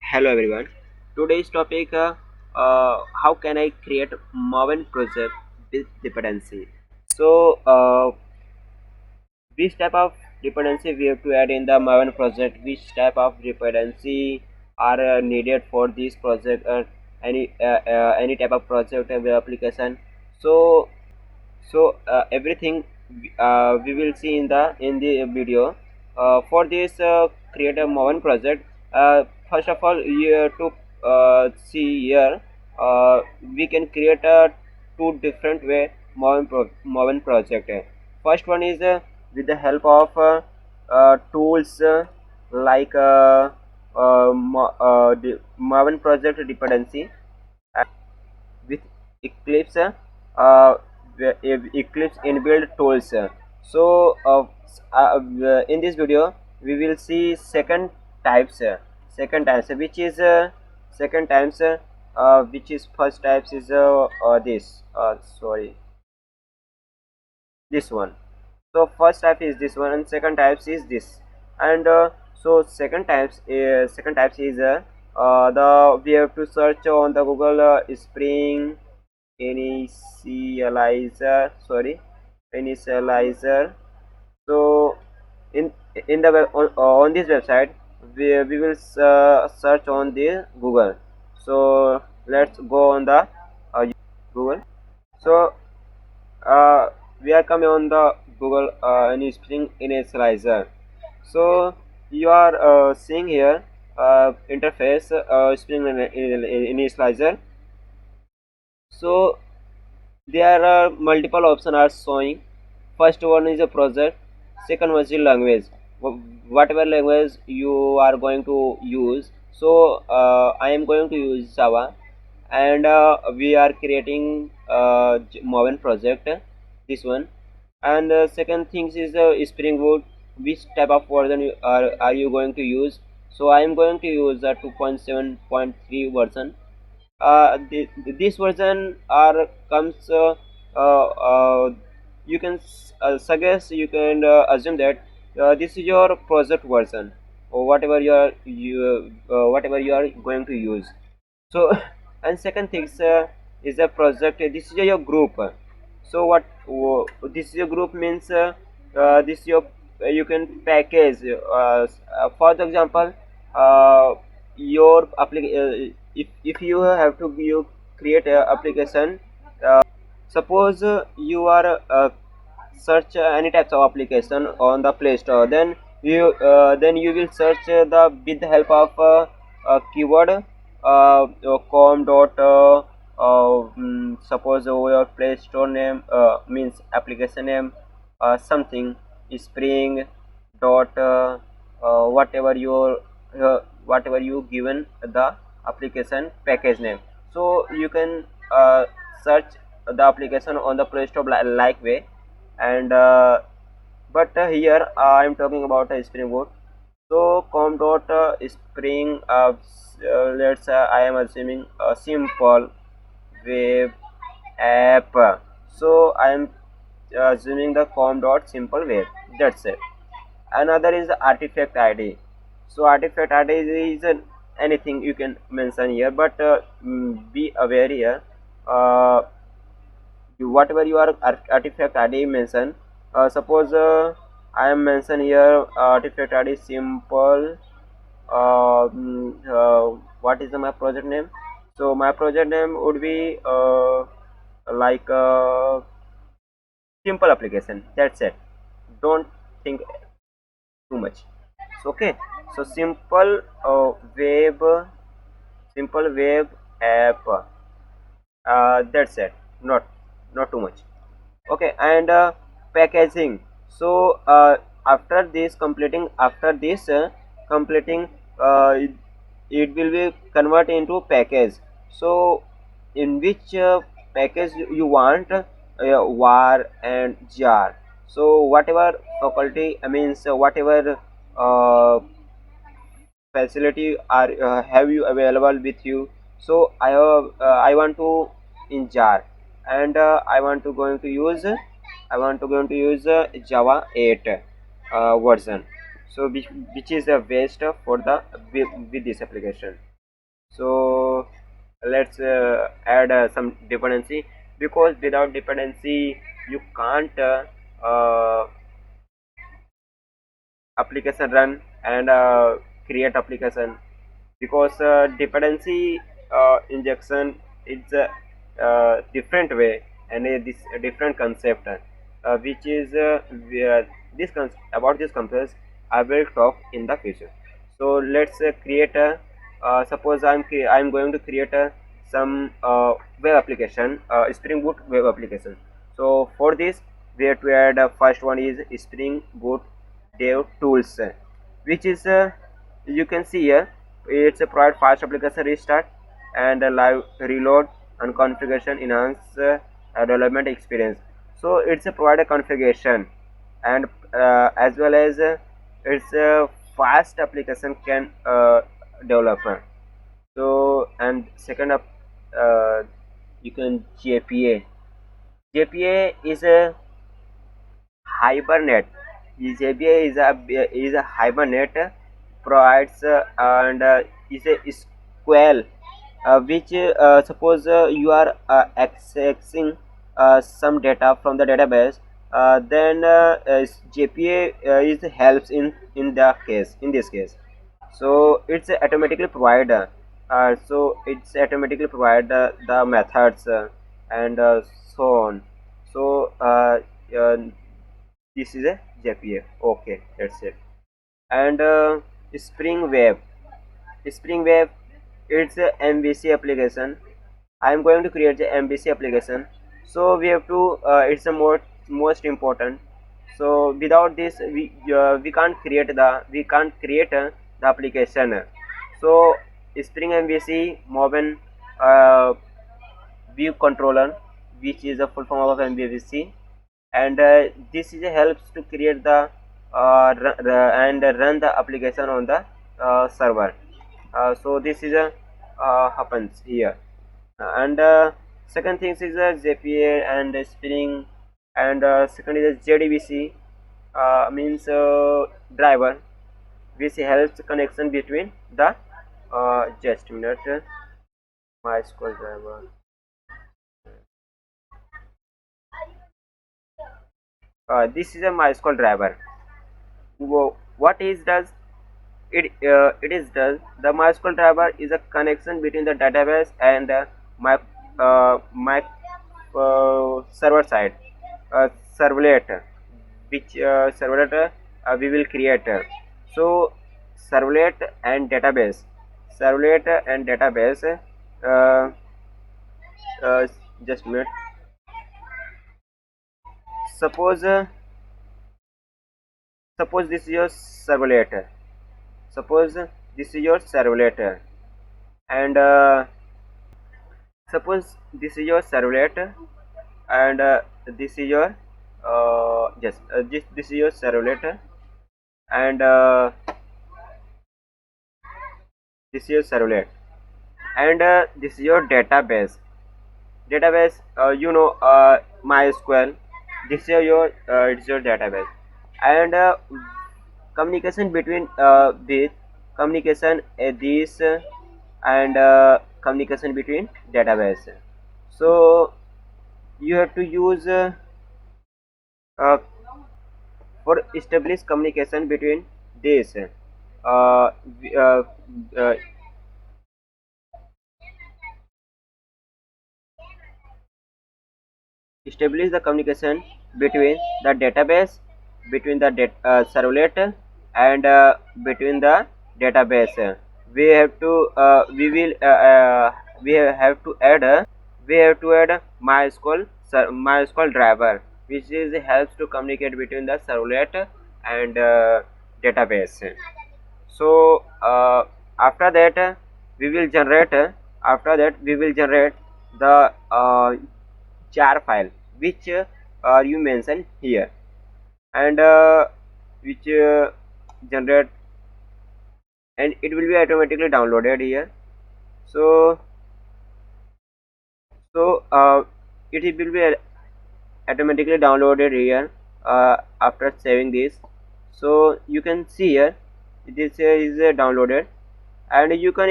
Hello everyone. Today's topic how can I create maven project with dependency. So which type of dependency we have to add in the maven project? Which type of dependency are needed for this project or any type of project or application? So everything we will see in the video. For this create a maven project, first of all you have to see here. We can create a two different way maven project. First one is with the help of tools like maven project dependency with eclipse eclipse inbuilt tools. So in this video we will see second types second times which is first types is this sorry this one. So first type is this one and second types is this. And so second types is the we have to search on the Google spring initializer. So in the on this website we will search on the Google. So let's go on the Google. So uh, we are coming on the Google any spring initializer. So you are seeing here interface spring initializer. So there are multiple options are showing. First one is a project, second one is the language. Whatever language you are going to use. So I am going to use Java, and we are creating maven project, this one. And second things is spring boot. Which type of version are you going to use? So I am going to use the 2.7.3 version. This version are comes you can suggest, you can assume that this is your project version or whatever whatever you are going to use. So and second things is a project, this is your group. So this is your group means this is your you can package for the example your if you have to you create a application. Suppose you are search any types of application on the Play Store, then you will search the with the help of keyword com dot suppose your Play Store name means application name something spring dot whatever you given the application package name. So you can search the application on the Play Store like way. And but here I am talking about a spring boot. So com dot spring let's I am assuming a simple web app. So I am assuming the com dot simple web, that's it. Another is the artifact id. So artifact id is anything you can mention here, but be aware here. uh, Whatever you are artifact id mention, suppose I am mention here artifact id simple what is my project name. So my project name would be like simple application, that's it. Don't think too much. So, okay, so simple web app, that's it. Not too much. Okay. And packaging. So after this completing it, it will be convert into package. So in which package you want var and jar. So whatever faculty, I means whatever uh, facility are have you available with you. So I want to in jar, and I want to going to use Java 8 version. So which is the best for the with this application. So let's add some dependency, because without dependency you can't application run and create application, because dependency injection is a different way and this a different concept, which is about this concept I will talk in the future. So let's create a suppose I'm going to create a some web application, spring boot web application. So for this we have to add first one is spring boot dev tools, which is you can see here it's a provide fast application restart and a live reload and configuration enhance development experience. So it's a provide a configuration and as well as it's a fast application can develop. So and second up, uh, you can JPA is a hibernate. JPA is a hibernate, provides and is a squall, which suppose you are accessing some data from the database, then JPA is helps in the case in this case. So it's automatically provide so it's automatically provide the methods and so on. So this is a JPA. Okay, that's it. And spring wave spring wave, it's a MVC application. I'm going to create the MVC application. So we have to it's the most important. So without this we can't create the application. So spring MVC maven uh, view controller, which is a full form of MVC, and this is helps to create the and run the application on the server. So this is a happens here. And second thing is JPA and Spring, and second is JDBC, means driver, which helps connection between the just a minute, MySQL driver. This is a MySQL driver. What is does it is does the MySQL driver is a connection between the database and my server side servlet, which servlet we will create. So servlet and database, servlet and database, uh, uh, just a minute. Suppose suppose this is your servlet. Suppose this is your servlet, and suppose this is your servlet, and this is your this is your servlet, and this is your servlet, and this is your database, MySQL. This is your it's your database, and communication between with communication this and communication between database. So you have to use uh, for establish communication between this uh, w- uh, uh, establish the communication between the database, between the servlet, and between the database. We have to we have to add MySQL driver, which is helps to communicate between the servlet and database. So after that we will generate the jar file, which you mention here, and which generate, and it will be automatically downloaded here. So it will be automatically downloaded here after saving this. So you can see here this is downloaded, and you can